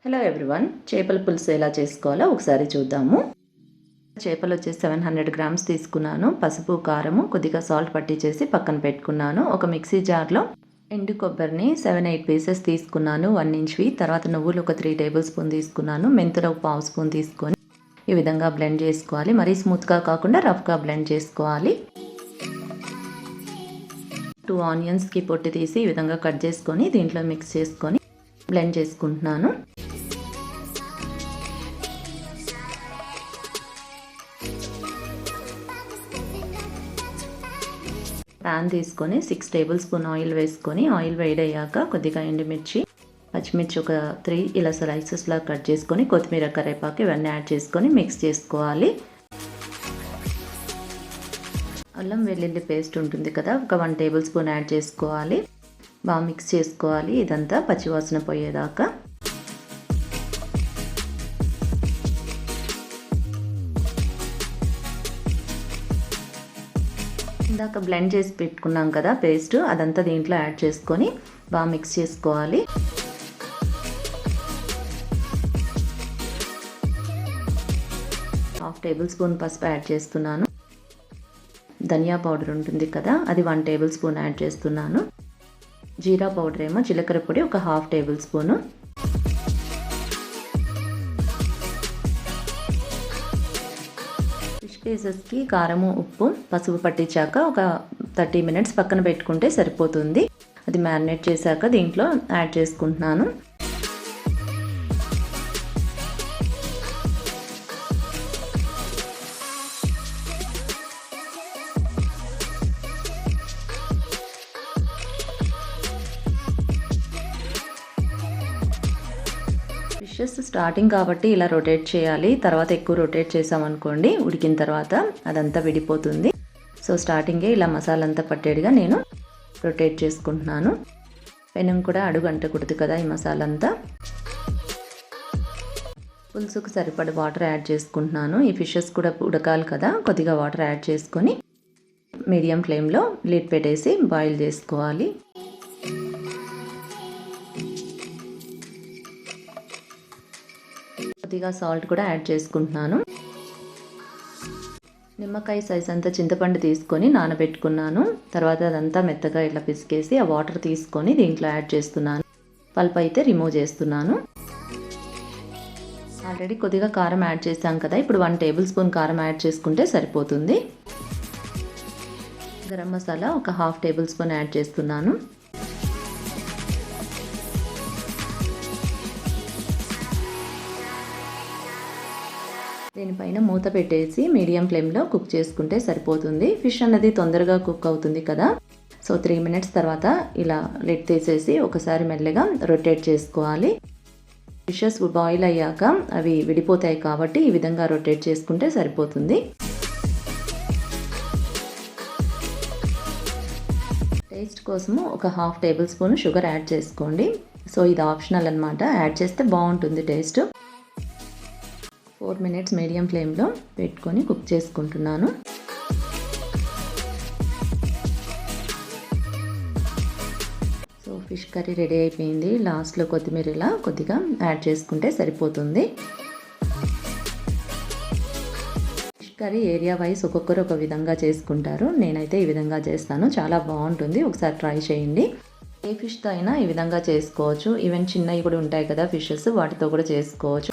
Hello everyone, చేపల పులుసు ఎలా చేసుకోవాలో ఒకసారి చూద్దాము. చేపలు వచ్చేసి 700 గ్రామ్స్ తీసుకున్నాను. పసుపు, కారము, కొద్దిగా సాల్ట్ పట్టించేసి పక్కన పెట్టుకున్నాను. ఒక మిక్సీ జార్లో ఎండు కొబ్బరిని 7-8 పీసెస్ తీసుకున్నాను, 1 ఇంచ్వి. తర్వాత నువ్వులు ఒక 3 టేబుల్ స్పూన్ తీసుకున్నాను. మెంతులు ఒక పావు స్పూన్ తీసుకొని ఈ విధంగా బ్లెండ్ చేసుకోవాలి. మరీ స్మూత్గా కాకుండా రఫ్గా బ్లెండ్ చేసుకోవాలి. 2 ఆనియన్స్కి పొట్టు తీసి ఈ విధంగా కట్ చేసుకొని దీంట్లో మిక్స్ చేసుకొని బ్లెండ్ చేసుకుంటున్నాను. ప్యాన్ తీసుకొని 6 టేబుల్ స్పూన్ ఆయిల్ వేసుకొని ఆయిల్ వేడయ్యాక కొద్దిగా ఎండుమిర్చి, పచ్చిమిర్చి ఒక 3 ఇలా స్లైసెస్లా కట్ చేసుకొని కొత్తిమీర, కరివేపాకు ఇవన్నీ యాడ్ చేసుకొని మిక్స్ చేసుకోవాలి. అల్లం వెల్లుల్లి పేస్ట్ ఉంటుంది కదా, ఒక 1 టేబుల్ స్పూన్ యాడ్ చేసుకోవాలి. బాగా మిక్స్ చేసుకోవాలి ఇదంతా పచ్చివాసన పోయేదాకా. ఇందాక బ్లెండ్ చేసి పెట్టుకున్నాం కదా పేస్ట్, అదంతా దీంట్లో యాడ్ చేసుకొని బాగా మిక్స్ చేసుకోవాలి. హాఫ్ టేబుల్ స్పూన్ పసుపు యాడ్ చేస్తున్నాను. ధనియా పౌడర్ ఉంటుంది కదా, అది 1 టేబుల్ స్పూన్ యాడ్ చేస్తున్నాను. జీరా పౌడర్ ఏమో జీలకర్ర పొడి ఒక హాఫ్ టేబుల్ స్పూను. పీసెస్కి కారము, ఉప్పు, పసుపు పట్టించాక ఒక 30 మినిట్స్ పక్కన పెట్టుకుంటే సరిపోతుంది. అది మ్యారినేట్ చేశాక దీంట్లో యాడ్ చేసుకుంటున్నాను. ఫిషెస్ స్టార్టింగ్ కాబట్టి ఇలా రొటేట్ చేయాలి. తర్వాత ఎక్కువ రొటేట్ చేసామనుకోండి ఉడికిన తర్వాత అదంతా విడిపోతుంది. సో స్టార్టింగే ఇలా మసాలా అంతా పట్టేడుగా నేను రొటేట్ చేసుకుంటున్నాను. పెనం కూడా అడుగు అంటకూడదు కదా ఈ మసాలా అంతా. పులుసుకు సరిపడే వాటర్ యాడ్ చేసుకుంటున్నాను. ఈ ఫిషెస్ కూడా ఉడకాలి కదా, కొద్దిగా వాటర్ యాడ్ చేసుకొని మీడియం ఫ్లేమ్లో లిడ్ పెట్టేసి బాయిల్ చేసుకోవాలి. కొద్దిగా సాల్ట్ కూడా యాడ్ చేసుకుంటున్నాను. నిమ్మకాయ సైజ్ అంతా చింతపండు తీసుకొని నానబెట్టుకున్నాను. తర్వాత అదంతా మెత్తగా ఇలా పిసికేసి ఆ వాటర్ తీసుకొని దీంట్లో యాడ్ చేస్తున్నాను. పల్ప్ అయితే రిమూవ్ చేస్తున్నాను. ఆల్రెడీ కొద్దిగా కారం యాడ్ చేసాం కదా, ఇప్పుడు 1 టేబుల్ స్పూన్ కారం యాడ్ చేసుకుంటే సరిపోతుంది. గరం మసాలా ఒక హాఫ్ టేబుల్ స్పూన్ యాడ్ చేస్తున్నాను. దీనిపైన మూత పెట్టేసి మీడియం ఫ్లేమ్లో కుక్ చేసుకుంటే సరిపోతుంది. ఫిష్ అన్నది తొందరగా కుక్ అవుతుంది కదా. సో 3 మినిట్స్ తర్వాత ఇలా లిడ్ తీసేసి ఒకసారి మెల్లగా రొటేట్ చేసుకోవాలి. ఫిషెస్ బాయిల్ అయ్యాక అవి విడిపోతాయి కాబట్టి ఈ విధంగా రొటేట్ చేసుకుంటే సరిపోతుంది. టేస్ట్ కోసము ఒక half table spoon sugar add చేసుకోండి. సో ఇది ఆప్షనల్ అనమాట, యాడ్ చేస్తే బాగుంటుంది టేస్ట్. 4 మినిట్స్ మీడియం ఫ్లేమ్లో పెట్టుకొని కుక్ చేసుకుంటున్నాను. సో ఫిష్ కర్రీ రెడీ అయిపోయింది. లాస్ట్లో కొత్తిమీర ఇలా కొద్దిగా యాడ్ చేసుకుంటే సరిపోతుంది. ఫిష్ కర్రీ ఏరియా వైజ్ ఒక్కొక్కరు ఒక విధంగా చేసుకుంటారు. నేనైతే ఈ విధంగా చేస్తాను, చాలా బాగుంటుంది. ఒకసారి ట్రై చేయండి. ఏ ఫిష్తో అయినా ఈ విధంగా చేసుకోవచ్చు. ఈవెన్ చిన్నవి కూడా ఉంటాయి కదా ఫిషెస్, వాటితో కూడా చేసుకోవచ్చు.